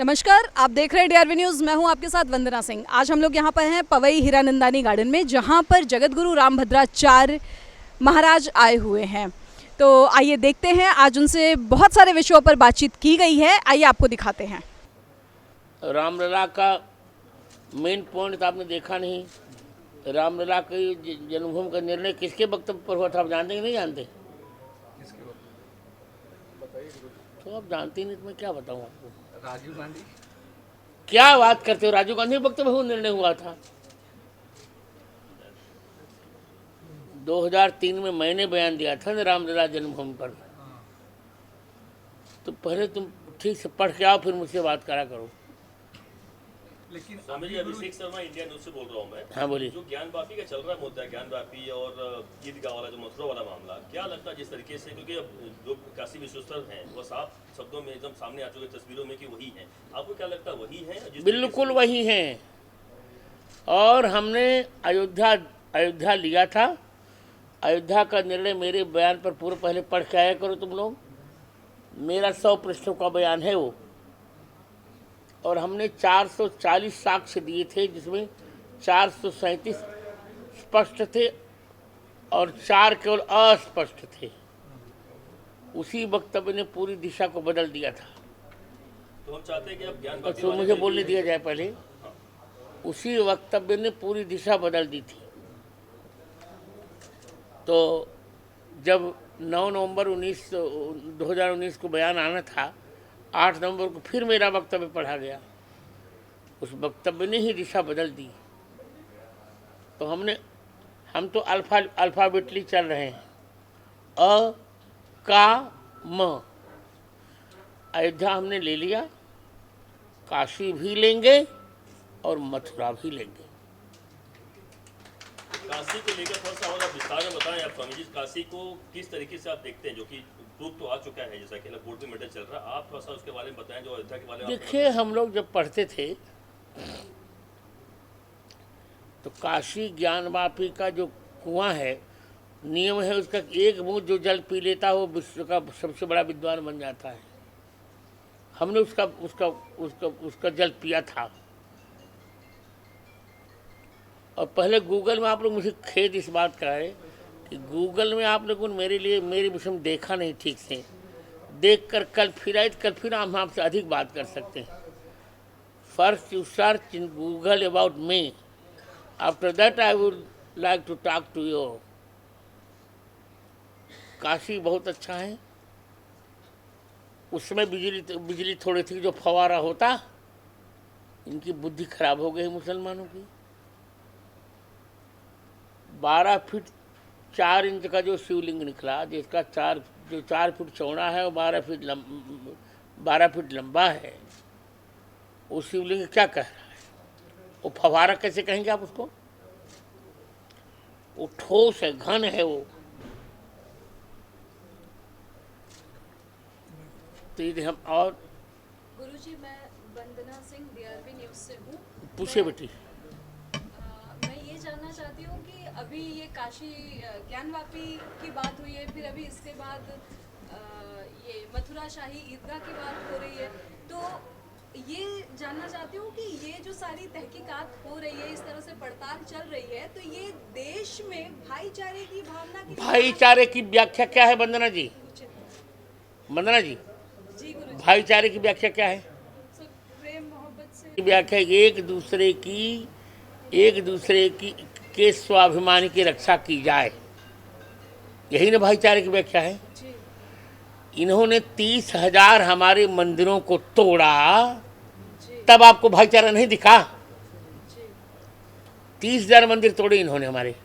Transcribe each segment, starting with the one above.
नमस्कार, आप देख रहे हैं डीआरवी न्यूज़। मैं हूं आपके साथ वंदना सिंह। आज हम लोग यहां पर हैं पवई हीरानंदानी गार्डन में, जहां पर जगत गुरु रामभद्राचार्य महाराज आए हुए हैं। तो आइए देखते हैं, आज उनसे बहुत सारे विषयों पर बातचीत की गई है। आइए आपको दिखाते हैं। रामलला का मेन पॉइंट आपने देखा नहीं। रामलला की जन्मभूमि का निर्णय किसके वक्तव्य पर हुआ था, आप जानते कि नहीं जानते? तो आप जानते ही नहीं तो मैं क्या बताऊँ आपको। राजीव गांधी। क्या बात करते हो, राजीव गांधी वक्तव्य में निर्णय हुआ था। 2003 में मैंने बयान दिया था ना रामलला जन्मभूमि पर। तो पहले तुम ठीक से पढ़ के आओ, फिर मुझसे बात करा करो। लेकिन स्वामी जी, अभिषेक शर्मा इंडिया न्यूज से बोल रहा हूँ मैं। हाँ बोलिए। जो ज्ञानवापी का चल रहा मुद्दा है, ज्ञानवापी और ईदगाह वाला जो मथुरा वाला मामला, क्या लगता है जिस तरीके से, क्योंकि अब जो काशी विश्वेश्वर हैं वो साफ शब्दों में एकदम सामने आ चुके तस्वीरों में कि वही है, आपको क्या लगता है वही है? बिल्कुल वही हैं। और हमने अयोध्या लिया था। अयोध्या का निर्णय मेरे बयान पर पूर्व पहले पढ़ के आया करो तुम लोग। मेरा 100 पृष्ठों का बयान है वो। और हमने 440 साक्ष्य दिए थे, जिसमें 437 स्पष्ट थे और 4 केवल अस्पष्ट थे। उसी वक्तव्य ने पूरी दिशा को बदल दिया था। तो हम चाहते हैं कि अब ज्ञान तो मुझे बोलने दिया जाए पहले। उसी वक्तव्य ने पूरी दिशा बदल दी थी। तो जब 9 नवंबर 2019 को बयान आना था, 8 नवंबर को फिर मेरा वक्तव्य पढ़ा गया। उस वक्तव्य ने ही दिशा बदल दी। तो हम तो अल्फ़ाबेटली चल रहे हैं। अ का म। अयोध्या हमने ले लिया, काशी भी लेंगे और मथुरा भी लेंगे। काशी को लेकर थोड़ा सा और आप विस्तार में बताएं आप स्वामी जी, काशी को किस तरीके से आप देखते हैं, जो कि प्रूफ तो आ चुका है, जैसा कि कोर्ट में मैटर चल रहा है, आप थोड़ा सा उसके बारे में बताएं जो अयोध्या के बारे में। देखिए, हम लोग जब पढ़ते थे तो काशी ज्ञानवापी का जो कुआं है, नियम है उसका, एक बूंद जो जल पी लेता है वो विश्व का सबसे बड़ा विद्वान बन जाता है। हमने उसका जल पिया था। और पहले गूगल में आप लोग, मुझे खेद इस बात का है कि गूगल में आप लोगों ने मेरे विषय में देखा नहीं ठीक से। देख कर कल फिर हम आपसे अधिक बात कर सकते हैं। First you search in Google about me, after that I would like to talk to you. Kashi बहुत अच्छा है। उसमें बिजली थोड़ी थी, जो फवारा होता। इनकी बुद्धि खराब हो गई मुसलमानों की। 12 फीट 4 इंच का जो शिवलिंग निकला, जिसका 4 फीट चौड़ा है और 12 फीट लंबा है, वो शिवलिंग क्या कह रहा है? वो फवारा कैसे कहेंगे आप उसको? वो ठोस है, घन है वो। तो ये हम और गुरुजी, मैं वंदना सिंह डीआरवी न्यूज़ से हूँ। पूछे बेटी। मैं ये जानना चाहती हूँ कि अभी ये काशी ज्ञानवापी की बात हुई है, फिर अभी इसके बाद ये मथुरा शाही ईदगाह की बात हो रही है। तो ये जानना चाहती हूँ कि ये जो सारी तहकीकात हो रही है, इस तरह से पड़ताल चल रही है, तो ये देश में भाईचारे की भावना की भाईचारे की व्याख्या क्या है वंदना जी? वंदना जी, जी गुरु जी, भाईचारे की व्याख्या क्या है? प्रेम मोहब्बत से व्याख्या एक दूसरे की के स्वाभिमान की रक्षा की जाए, यही ना भाईचारे की व्याख्या है। जी इन्होंने 30,000 हमारे मंदिरों को तोड़ा, जी तब आपको भाईचारा नहीं दिखा? जी 30,000 मंदिर तोड़े इन्होंने हमारे।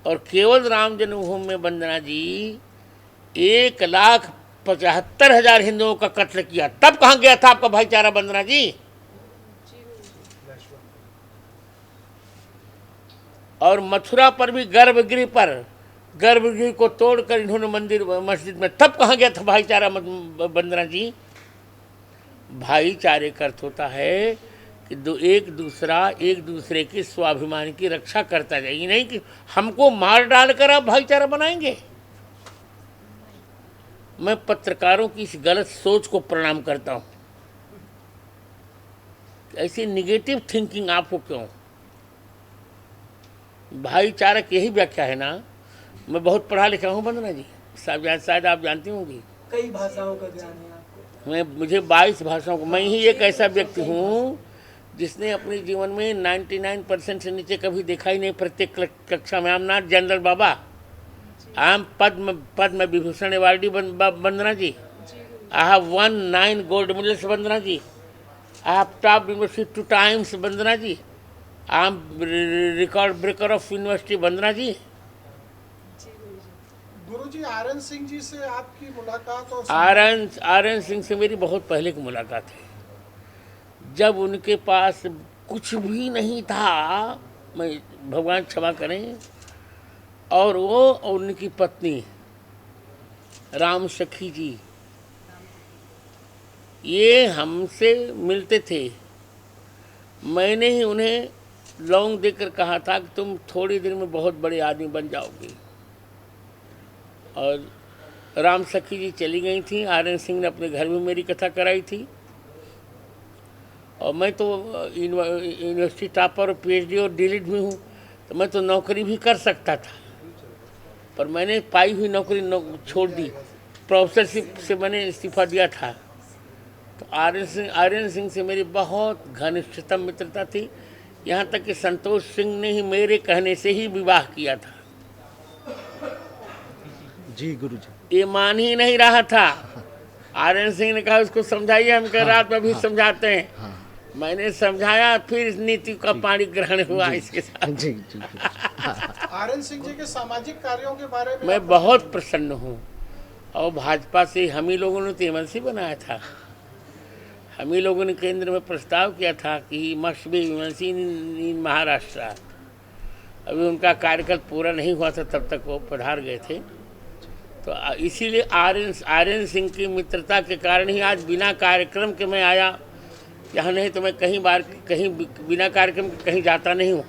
और केवल राम जन्मभूमि में वंदना जी 1,75,000 हिंदुओं का कत्ल किया, तब कहाँ गया था आपका भाईचारा वंदना जी? और मथुरा पर भी गर्भगृह को तोड़कर इन्होंने मंदिर मस्जिद में, तब कहाँ गया था भाईचारा वंदना जी? भाईचारे का अर्थ होता है कि एक दूसरे के स्वाभिमान की रक्षा करता जाए, ये नहीं कि हमको मार डालकर आप भाईचारा बनाएंगे। मैं पत्रकारों की इस गलत सोच को प्रणाम करता हूँ। ऐसी निगेटिव थिंकिंग आपको क्यों? भाईचारा की यही व्याख्या है ना। मैं बहुत पढ़ा लिखा हूँ वंदना जी, शायद आप जानती होंगी। कई भाषाओं का ज्ञान है आपको। मुझे 22 भाषाओं को, मैं ही एक ऐसा व्यक्ति हूँ जिसने अपने जीवन में 99% से नीचे कभी देखा ही नहीं। प्रत्येक कक्षा में, I am not general baba, I am Padma Vibhushan awardee Vandana ji. I have won 9 gold medals Vandana ji. I have topped university 2 times Vandana ji. I am record breaker of university Vandana ji. Guruji, RN Singh ji से आपकी मुलाकात और आरएन सिंह से मेरी बहुत पहले की मुलाकात है, जब उनके पास कुछ भी नहीं था, मैं भगवान क्षमा करें, और वो और उनकी पत्नी राम सखी जी ये हमसे मिलते थे। मैंने ही उन्हें लौंग देकर कहा था कि तुम थोड़ी देर में बहुत बड़े आदमी बन जाओगे। और राम सखी जी चली गई थी। आरएन सिंह ने अपने घर में मेरी कथा कराई थी, और मैं तो यूनिवर्सिटी टॉपर और पीएचडी और डीलिट भी हूँ, तो मैं तो नौकरी भी कर सकता था, पर मैंने पाई हुई नौकरी छोड़ दी। प्रोफेसरशिप से मैंने इस्तीफा दिया था। तो आरएन सिंह से मेरी बहुत घनिष्ठतम मित्रता थी, यहाँ तक कि संतोष सिंह ने ही मेरे कहने से ही विवाह किया था। जी गुरुजी। ये मान ही नहीं रहा था। आरएन सिंह ने कहा उसको समझाइए, हम कह रात में भी समझाते हैं। मैंने समझाया, फिर इस नीति का पानी ग्रहण हुआ इसके साथ। जी जी। आरएन सिंह जी के सामाजिक कार्यों के बारे में मैं बहुत प्रसन्न हूँ, और भाजपा से हम ही लोगों ने तो एमएलसी बनाया था। हम ही लोगों ने केंद्र में प्रस्ताव किया था कि मस्ट बी एमएलसी इन महाराष्ट्र। अभी उनका कार्यकाल पूरा नहीं हुआ था, तब तक वो पधार गए थे। तो इसीलिए आरएन सिंह की मित्रता के कारण ही आज बिना कार्यक्रम के मैं आया यहाँ, नहीं तो मैं कहीं बिना कार्यक्रम के कहीं जाता नहीं हूँ।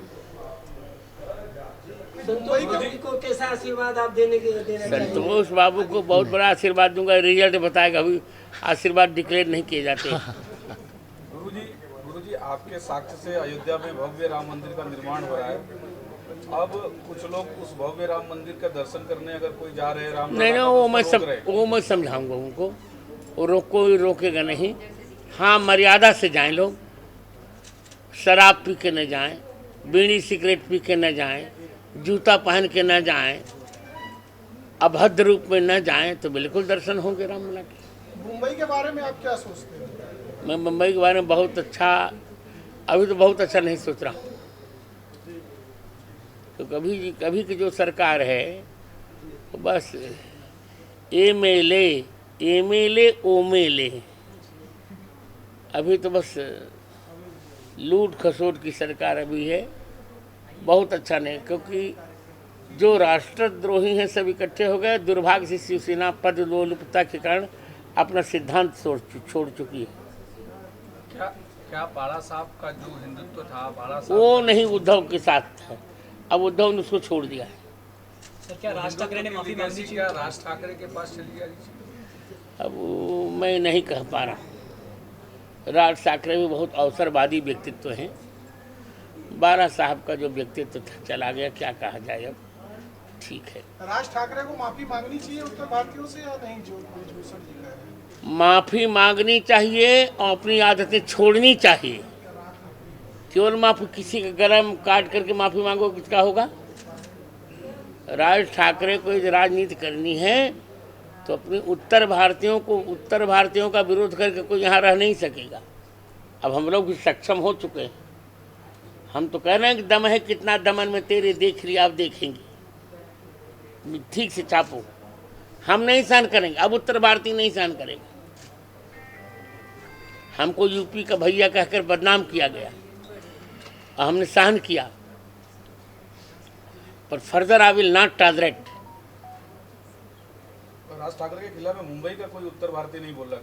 संतोष बाबू को कैसा आशीर्वाद आप देना चाहिए? संतोष बाबू को बहुत बड़ा आशीर्वाद दूंगा, रिजल्ट बताएगा। अभी आशीर्वाद डिक्लेयर नहीं किए जाते। गुरुजी, आपके साक्ष्य से अयोध्या में भव्य राम मंदिर का निर्माण हो रहा है। अब कुछ लोग उस भव्य राम मंदिर का दर्शन करने अगर कोई जा रहे हैं, राम नहीं, वो मैं समझाऊंगा उनको, वो कोई रोकेगा नहीं। हाँ, मर्यादा से जाएं लोग, शराब पी के न जाएं, बीड़ी सिगरेट पी के न जाएं, जूता पहन के न जाएं, अभद्र रूप में न जाएं, तो बिल्कुल दर्शन होंगे रामलला के। मुंबई के बारे में आप क्या सोचते हैं? मैं मुंबई के बारे में बहुत अच्छा, अभी तो बहुत अच्छा नहीं सोच रहा हूँ। तो कभी की जो सरकार है वो बस एमएलए ओमेले, अभी तो बस लूट खसोट की सरकार अभी है। बहुत अच्छा नहीं, क्योंकि जो राष्ट्रद्रोही हैं सब इकट्ठे हो गए। दुर्भाग्य से शिवसेना पद लोलुपता के कारण अपना सिद्धांत छोड़ चुकी है। क्या बाला साहब का जो हिंदुत्व था, बाला साहब वो नहीं उद्धव के साथ था, अब उद्धव ने उसको छोड़ दिया है। सर, क्या राज ठाकरे ने माफी मांगी? क्या राज ठाकरे के पास चली गई? अब मैं नहीं कह पा रहा हूँ। राज ठाकरे भी बहुत अवसरवादी व्यक्तित्व हैं। बाला साहब का जो व्यक्तित्व था चला गया, क्या कहा जाए। अब ठीक है, राज ठाकरे को माफी मांगनी चाहिए उत्तर भारतीयों से या नहीं? जो ब्रिजभूषण जी का है, माफ़ी मांगनी चाहिए और अपनी आदतें छोड़नी चाहिए। केवल माफी, किसी का गला काट करके माफ़ी मांगो, किसका होगा? राज ठाकरे को यदि राजनीति करनी है तो अपने उत्तर भारतीयों का विरोध करके कोई यहाँ रह नहीं सकेगा। अब हम लोग भी सक्षम हो चुके हैं। हम तो कह रहे हैं कि दम है कितना दमन में तेरे, देख लिया आप देखेंगे, ठीक से छापो। हम नहीं सहन करेंगे, अब उत्तर भारतीय नहीं सहन करेंगे। हमको यूपी का भैया कहकर बदनाम किया गया और हमने सहन किया, पर further I will not tolerate. Raj Thackeray के खिलाफ में मुंबई का कोई उत्तर भारतीय नहीं बोल रहा।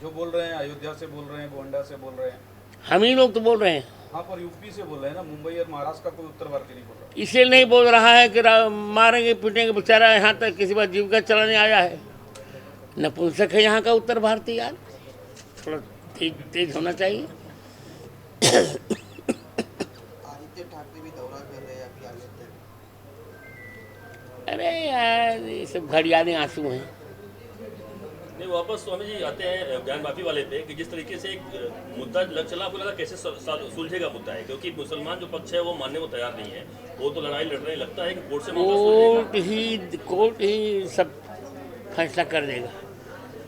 जो बोल रहे हैं अयोध्या से बोल रहे हैं, गोंडा से बोल रहे हैं, हम ही लोग तो बोल रहे हैं। हाँ, पर यूपी से बोल रहे हैं ना, मुंबई और महाराष्ट्र का कोई उत्तर भारतीय नहीं बोल रहा। इसलिए नहीं बोल रहा है कि मारेंगे पीटेंगे, बेचारा यहाँ तक किसी बार जीविका चलाने आया है। नपुंसक है यहाँ का उत्तर भारतीय। यार थोड़ा तेज होना चाहिए। आदित्य ठाकरे भी दौरा कर रहे हैं अभी आगे तक। अरे यार ये सब घड़ियाले आंसू हैं। नहीं, वापस स्वामी जी आते हैं ज्ञान माफी वाले पे कि जिस तरीके से एक मुद्दा लग चला, आपको लगा कैसे सुलझेगा मुद्दा है, क्योंकि मुसलमान जो पक्ष है वो मानने को तैयार नहीं है, वो तो लड़ाई लड़ रहे हैं, लगता है कि कोर्ट से मामला सुलझेगा। कोर्ट ही सब फैसला कर देगा।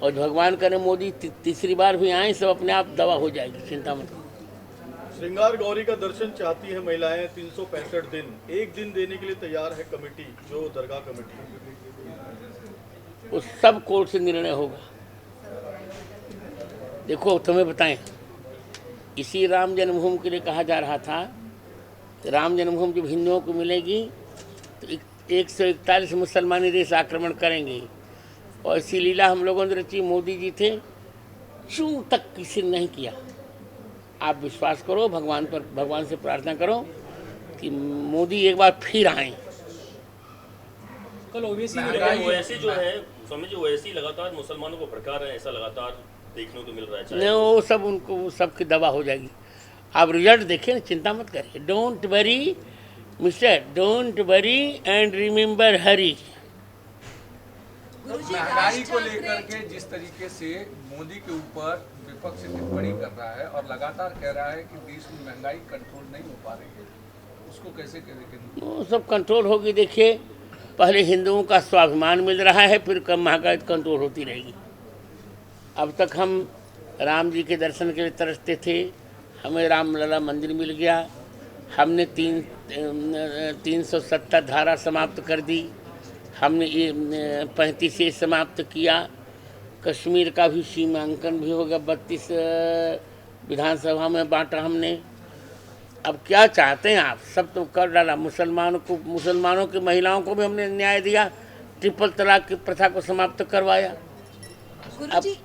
और भगवान करे मोदी तीसरी बार भी आए, सब अपने आप दवा हो जाएगी, चिंता मत करो। श्रृंगार गौरी का दर्शन चाहती है महिलाएं 365 दिन, एक दिन देने के लिए तैयार है कमेटी, जो दरगाह कमेटी। वो सब कोर्ट से निर्णय होगा। देखो तुम्हें बताएं, इसी राम जन्मभूमि के लिए कहा जा रहा था कि राम जन्मभूमि जब हिंदुओं को मिलेगी तो 141 मुसलमानी देश आक्रमण करेंगे, और ऐसी लीला हम लोगों ने रची। मोदी जी थे, चूं तक किसी ने नहीं किया। आप विश्वास करो, भगवान से प्रार्थना करो कि मोदी एक बार फिर आए। कल ओवैसी ओवैसी जो है स्वामी जी, ओवैसी लगातार मुसलमानों को भड़का रहे हैं, ऐसा लगातार देखने को मिल रहा है। नहीं, वो सब उनको सबकी दवा हो जाएगी। आप रिजल्ट देखिए ना, चिंता मत करिए। Don't worry mister, don't worry and remember Hari. Guruji, महंगाई राज को ठाकरे- लेकर के जिस तरीके से मोदी के ऊपर विपक्ष टिप्पणी कर रहा है और लगातार कह रहा है कि देश में महंगाई कंट्रोल नहीं हो पा रही है, उसको कैसे देखेंगे? वो सब कंट्रोल होगी। देखिए, पहले हिंदुओं का स्वाभिमान मिल रहा है, फिर कम महंगाई कंट्रोल होती रहेगी। अब तक हम राम जी के दर्शन के लिए तरसते थे, हमें रामलला मंदिर मिल गया, हमने 370 धारा समाप्त कर दी, हमने ये 35 समाप्त किया, कश्मीर का भी सीमांकन भी हो गया, 32 विधानसभा में बांटा हमने। अब क्या चाहते हैं आप? सब तो कर डाला। मुसलमानों की महिलाओं को भी हमने न्याय दिया, ट्रिपल तलाक की प्रथा को समाप्त करवाया। गुरुजी,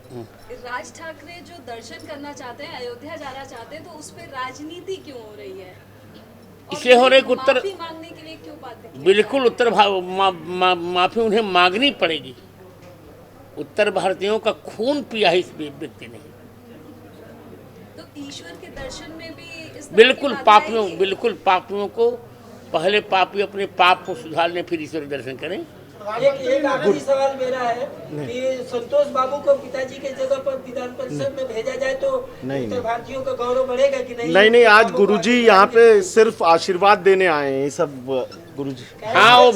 राज ठाकरे जो दर्शन करना चाहते हैं, अयोध्या जाना चाहते हैं, तो उस पर राजनीति क्यों हो रही है? और इसलिए हो रही कि उत्तर माफी मांगने के लिए क्यों बात है? बिल्कुल उत्तर माफी उन्हें मांगनी पड़ेगी। उत्तर भारतीयों का खून पिया है इस व्यक्ति ने। तो ईश्वर के दर्शन में भी इस तरह बिल्कुल की बात पापियों आएगी? बिल्कुल पापियों को पहले पापी अपने पाप को सुधार लें, फिर ईश्वर दर्शन करें। एक आखिरी सवाल मेरा है कि संतोष बाबू को पिताजी के जगह पर विधान परिषद में भेजा जाए तो उत्तर भारतीयों का गौरव बढ़ेगा कि नहीं? नहीं, आज गुरुजी यहाँ पे सिर्फ आशीर्वाद देने आए हैं, ये सब गुरुजी। हाँ, वो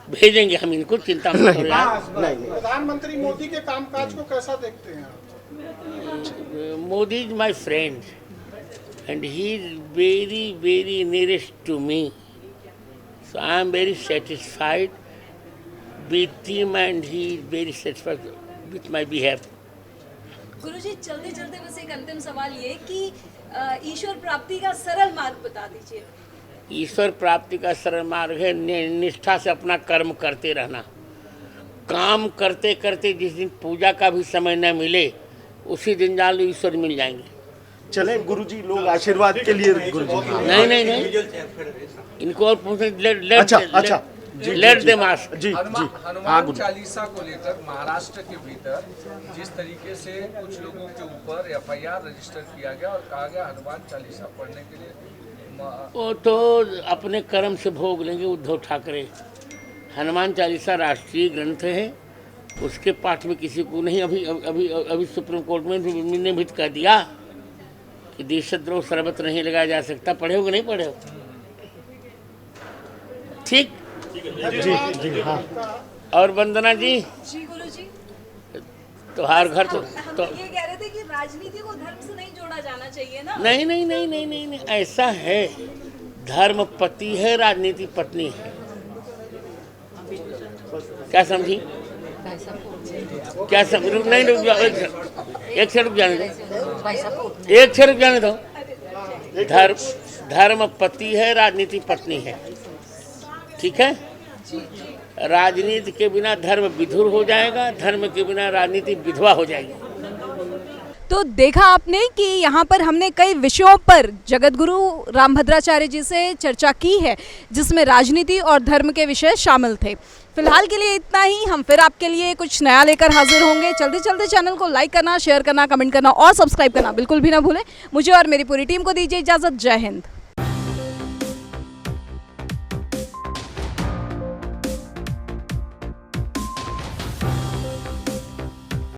भेजेंगे हम इनको, चिंता मत करो यार। प्रधानमंत्री मोदी के कामकाज को कैसा देखते हैं आप? Modi is my friend and he is very, very nearest to me. So I am very satisfied with him and he is very satisfied with my behavior. गुरुजी, चलते चलते बस एक अंतिम सवाल ये कि ईश्वर प्राप्ति का सरल मार्ग बता दीजिए। ईश्वर प्राप्ति का सरल मार्ग है निष्ठा से अपना कर्म करते रहना। काम करते करते जिस दिन पूजा का भी समय न मिले, उसी दिन जान लो ईश्वर मिल जाएंगे। चले गुरुजी, लोग आशीर्वाद के लिए गुरुजी। नहीं, इनको और पूछे। अच्छा लेट देम आस्क। जी। हनुमान चालीसा को लेकर महाराष्ट्र के भीतर जिस तरीके से कुछ लोगों के ऊपर FIR रजिस्टर किया गया और कहा गया हनुमान चालीसा पढ़ने के लिए, वो तो अपने कर्म से भोग लेंगे उद्धव ठाकरे। हनुमान चालीसा राष्ट्रीय ग्रंथ है, उसके पाठ में किसी को नहीं। अभी सुप्रीम कोर्ट में ने भी कह दिया कि देशद्रोह सर्वत्र नहीं लगाया जा सकता। पढ़े हो कि नहीं पढ़े हो? ठीक। जी हाँ। और वंदना जी, जी गुरुजी, तुम्हार घर तो हम ये कह रहे थे कि राजनीति को धर्म से नहीं जोड़ा जाना चाहिए ना? नहीं, ऐसा है। धर्म पति है, राजनीति पत्नी है। क्या समझी? क्या समझ? नहीं, रुक जाओ, एक से रुक जाने दो, एक से रुक जाने दो। धर्म पति है, राजनीति पत्नी है, ठीक है? राजनीति के बिना धर्म विधुर हो जाएगा, धर्म के बिना राजनीति विधवा हो जाएगी। तो देखा आपने कि यहाँ पर हमने कई विषयों पर जगतगुरु रामभद्राचार्य जी से चर्चा की है, जिसमें राजनीति और धर्म के विषय शामिल थे। फिलहाल के लिए इतना ही। हम फिर आपके लिए कुछ नया लेकर हाजिर होंगे। चलते चलते चैनल को लाइक करना, शेयर करना, कमेंट करना और सब्सक्राइब करना बिल्कुल भी ना भूलें। मुझे और मेरी पूरी टीम को दीजिए इजाज़त। जय हिंद।